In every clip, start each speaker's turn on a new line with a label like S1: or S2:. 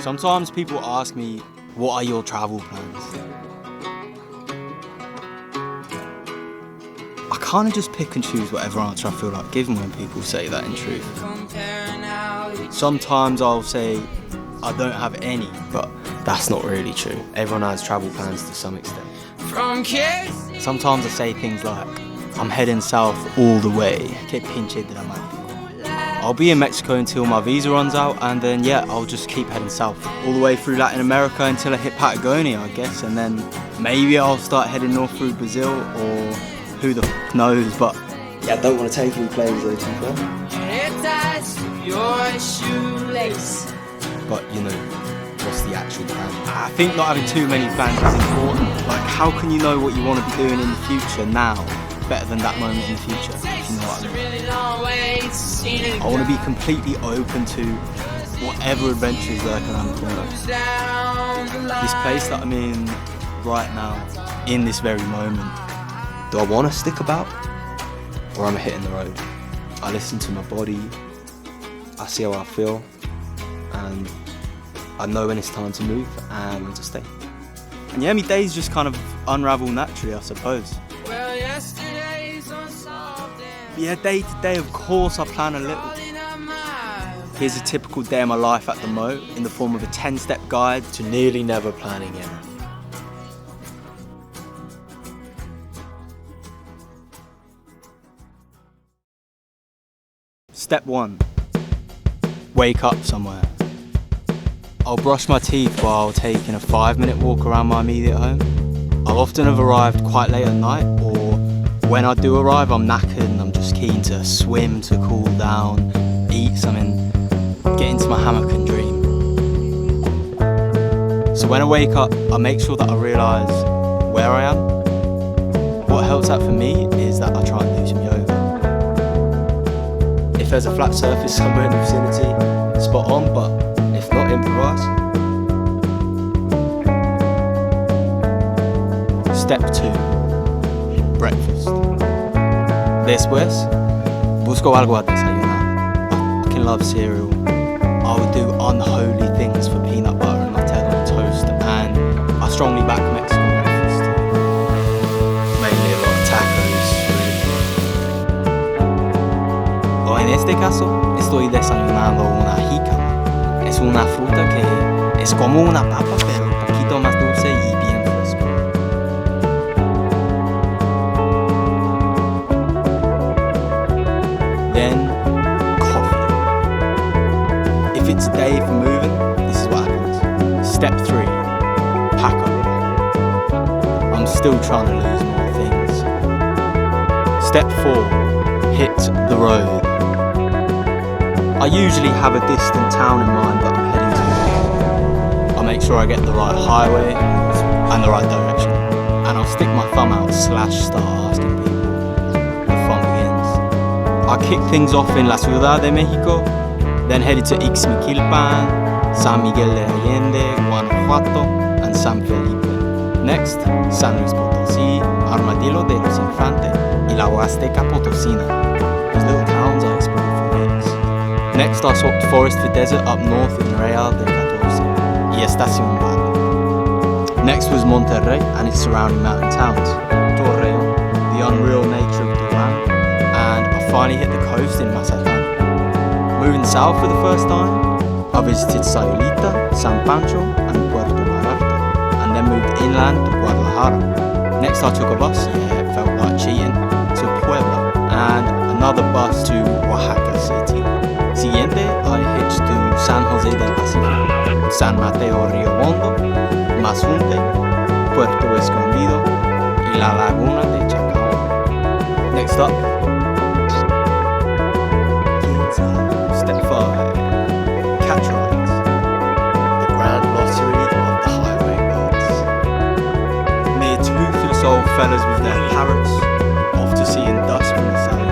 S1: Sometimes people ask me, what are your travel plans? I kind of just pick and choose whatever answer I feel like giving when people say that in truth. Sometimes I'll say I don't have any, but that's not really true. Everyone has travel plans to some extent. Sometimes I say things like, I'm heading south all the way. Que pinche dramático. I'll be in Mexico until my visa runs out, and then yeah, I'll just keep heading south all the way through Latin America until I hit Patagonia, I guess, and then maybe I'll start heading north through Brazil, or who the f knows, but yeah, I don't want to take any planes though, too far. But you know, what's the actual plan? I think not having too many plans is important. Like, how can you know what you want to be doing in the future now better than that moment in the future, if you know what I mean? I want to be completely open to whatever adventures lurking around the corner. This place that I'm in right now, in this very moment, do I want to stick about, or am I hitting the road? I listen to my body, I see how I feel, and I know when it's time to move and when to stay. And yeah, my days just kind of unravel naturally, I suppose. Yeah, day to day, of course, I plan a little. Here's a typical day of my life at the Mo, in the form of a 10-step guide to nearly never planning in. Step 1. Wake up somewhere. I'll brush my teeth while taking a 5-minute walk around my immediate home. I'll often have arrived quite late at night, or when I do arrive, I'm knackered and I'm just keen to swim to cool down, eat something, get into my hammock and dream. So when I wake up, I make sure that I realise where I am. What helps out for me is that I try and do some yoga. If there's a flat surface somewhere in the vicinity, spot on, but if not, improvise. Step 2. Breakfast. Después, busco algo a desayunar. I fucking love cereal. I would do unholy things for peanut butter and Nutella on toast, and I strongly back Mexican breakfast. Mainly a lot of tacos, really. O en este caso, estoy desayunando una jícama. Es una fruta que es como una papa, pero un poquito más dulce y bien fresco. Then, coffee. If it's a day for moving, this is what happens. Step 3, pack up. I'm still trying to lose more things. Step 4, hit the road. I usually have a distant town in mind that I'm heading to. I'll make sure I get the right highway and the right direction. And I'll stick my thumb out / start asking people. The fun begins. I kick things off in La Ciudad de Mexico, then headed to Ixmiquilpan, San Miguel de Allende, Guanajuato, and San Felipe. Next, San Luis Potosí, Armadillo de los Infantes, y la Huasteca Potosina. Those little towns I explored for weeks. Next, I swapped forest for desert up north in Real de 14 y Estación Valle. Next was Monterrey and its surrounding mountain towns, Torreón, the unreal nature of Duran, and I finally hit the coast in Mazatlán. Moving south for the first time, I visited Sayulita, San Pancho, and Puerto Vallarta, and then moved inland to Guadalajara. Next, I took a bus, yeah, it felt like cheating, to Puebla, and another bus to Oaxaca City. Siguiente, I hitched to San Jose del Pacífico, San Mateo Rio Hondo, Mazunte, Puerto Escondido, y la Laguna de Chacao. Next up, Step 5, catch rides, the grand lottery of the highway gods. Near toothless old fellas with their parrots, off to seeing dust from the salon,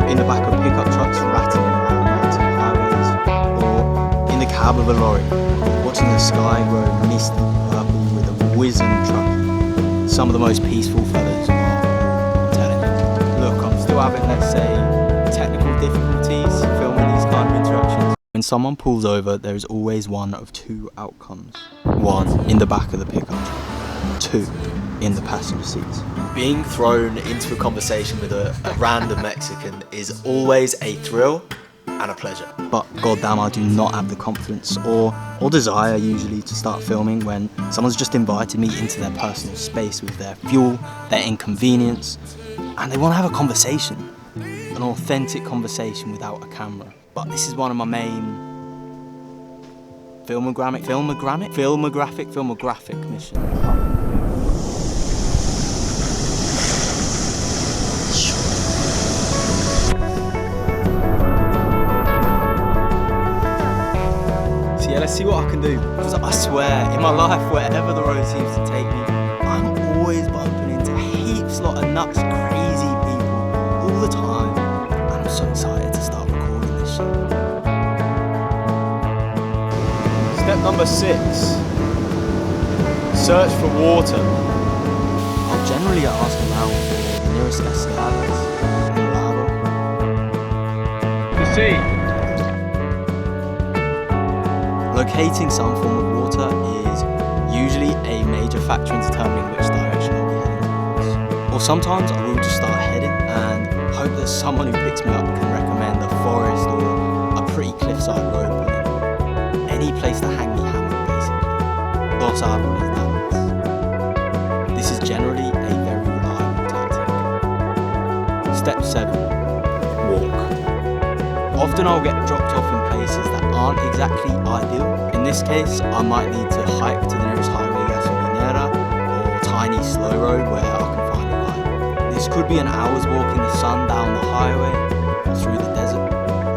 S1: in the back of pickup trucks rattling around mountain highways, or in the cab of a lorry, watching the sky grow misty purple with a whizzing truck. Some of the most peaceful fellas are, I'm telling you. Look, I'm still having, let's say, technical difficulties filming these kind of interactions. someone pulls over, there is always one of two outcomes. One, in the back of the pickup truck. Two, in the passenger seats.
S2: Being thrown into a conversation with a random Mexican is always a thrill and a pleasure.
S1: But goddamn, I do not have the confidence or desire usually to start filming when someone's just invited me into their personal space with their fuel, their inconvenience, and they want to have a conversation. An authentic conversation without a camera. But this is one of my main filmographic mission. So yeah, let's see what I can do. Because I swear, in my life, wherever the road seems to take me, I'm always bumping into heaps lot of nuts, crazy people all the time. And I'm so excited to start recording this shit. Step number 6. Search for water. I'll generally ask around for the nearest cascadas in the lago. To see. Locating some form of water is usually a major factor in determining which direction I'll be heading towards. Or sometimes I will just start heading and hope that someone who picks me up can recommend a forest or a pretty cliffside road. Any place to hang me hammock, basically. Los árboles, that is. This is generally a very reliable tactic. Step 7. Walk. Often I'll get dropped off in places that aren't exactly ideal. In this case, I might need to hike to the nearest highway gasolinera or tiny slow road where I can find a light. This could be an hour's walk in the sun down the highway or through the desert.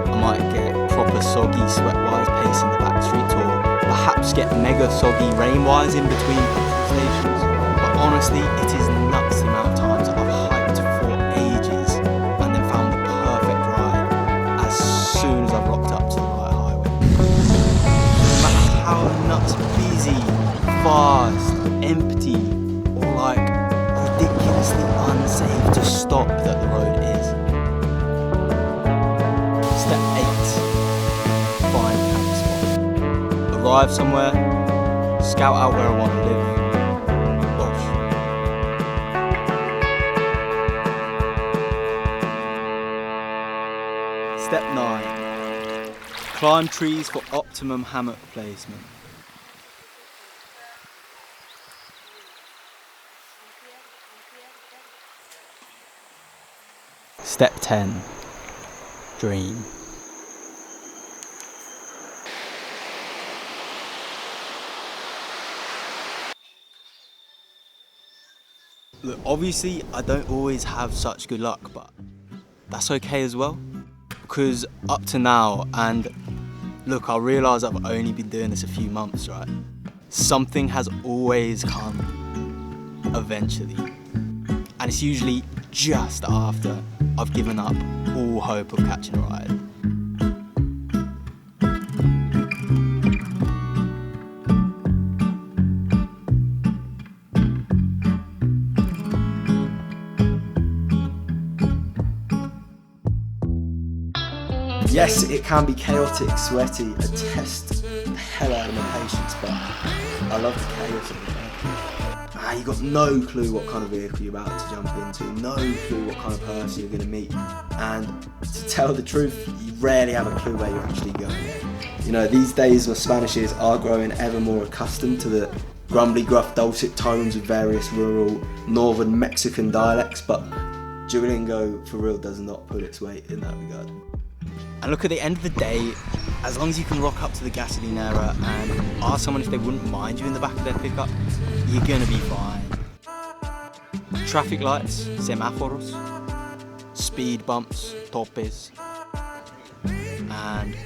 S1: I might get proper soggy sweat-wise pacing the back streets, or perhaps get mega soggy rain-wise in between petrol stations. But honestly, it is nuts the amount of times I've hiked for ages and then found the perfect ride as soon as I've rocked up to the right highway. No matter how nuts busy, fast, empty, or like ridiculously unsafe to stop that the road is. Step 8. Find camp spot. Arrive somewhere, scout out where I want to live. Bosh. Step 9. Climb trees for optimum hammock placement. Step 10. Dream. Look, obviously I don't always have such good luck, but that's okay as well. Because up to now, and look, I realise I've only been doing this a few months, right? Something has always come, eventually. And it's usually just after I've given up all hope of catching a ride. Yes, it can be chaotic, sweaty, and test the hell out of my patience, but I love the chaos of it. You got no clue what kind of vehicle you're about to jump into, no clue what kind of person you're going to meet, and to tell the truth, you rarely have a clue where you're actually going. You know, these days my Spanish ears are growing ever more accustomed to the grumbly, gruff, dulcet tones of various rural northern Mexican dialects, but Duolingo for real does not pull its weight in that regard. And look, at the end of the day, as long as you can rock up to the gasolinera and ask someone if they wouldn't mind you in the back of their pickup, you're gonna be fine. Traffic lights, semáforos, speed bumps, topes, and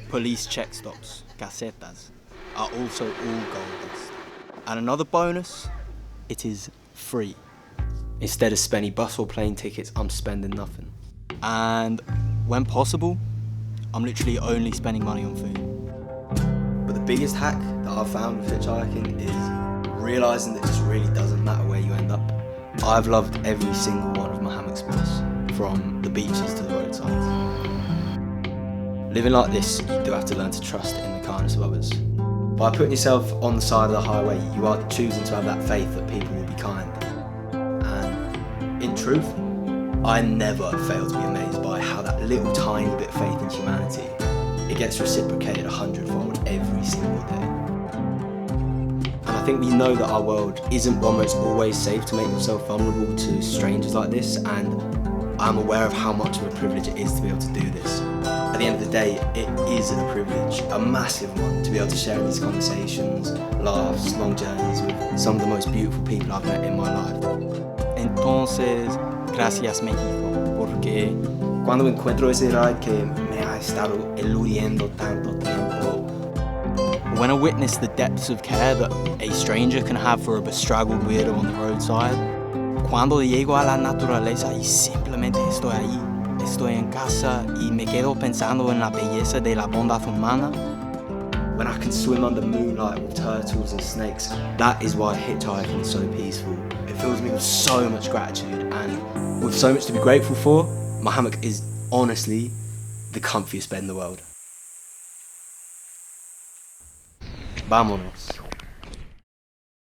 S1: police check stops, casetas, are also all gold dust. And another bonus, it is free. Instead of spending bus or plane tickets, I'm spending nothing. And when possible, I'm literally only spending money on food. But the biggest hack that I've found with hitchhiking is realising that it just really doesn't matter where you end up. I've loved every single one of my hammock spots, from the beaches to the roadsides.
S2: Living like this, you do have to learn to trust in the kindness of others. By putting yourself on the side of the highway, you are choosing to have that faith that people will be kind. And in truth, I never fail to be amazed by how that little tiny bit of faith in humanity, it gets reciprocated 100-fold every single day. And I think we know that our world isn't one where it's always safe to make yourself vulnerable to strangers like this, and I'm aware of how much of a privilege it is to be able to do this. At the end of the day, it is a privilege, a massive one, to be able to share these conversations, laughs, long journeys with some of the most beautiful people I've met in my life.
S1: Entonces, gracias México, porque
S2: Cuando encuentro ese ride que me ha estado eludiendo tanto tiempo,
S1: when I witness the depths of care that a stranger can have for a bestraggled weirdo on the roadside, cuando llego a la naturaleza y simplemente estoy ahí, estoy en casa y me quedo pensando en la belleza de la bondad humana,
S2: when I can swim under moonlight with turtles and snakes, that is why hitchhiking is so peaceful. It fills me with so much gratitude and with so much to be grateful for. My hammock is honestly the comfiest bed in the world. Vámonos.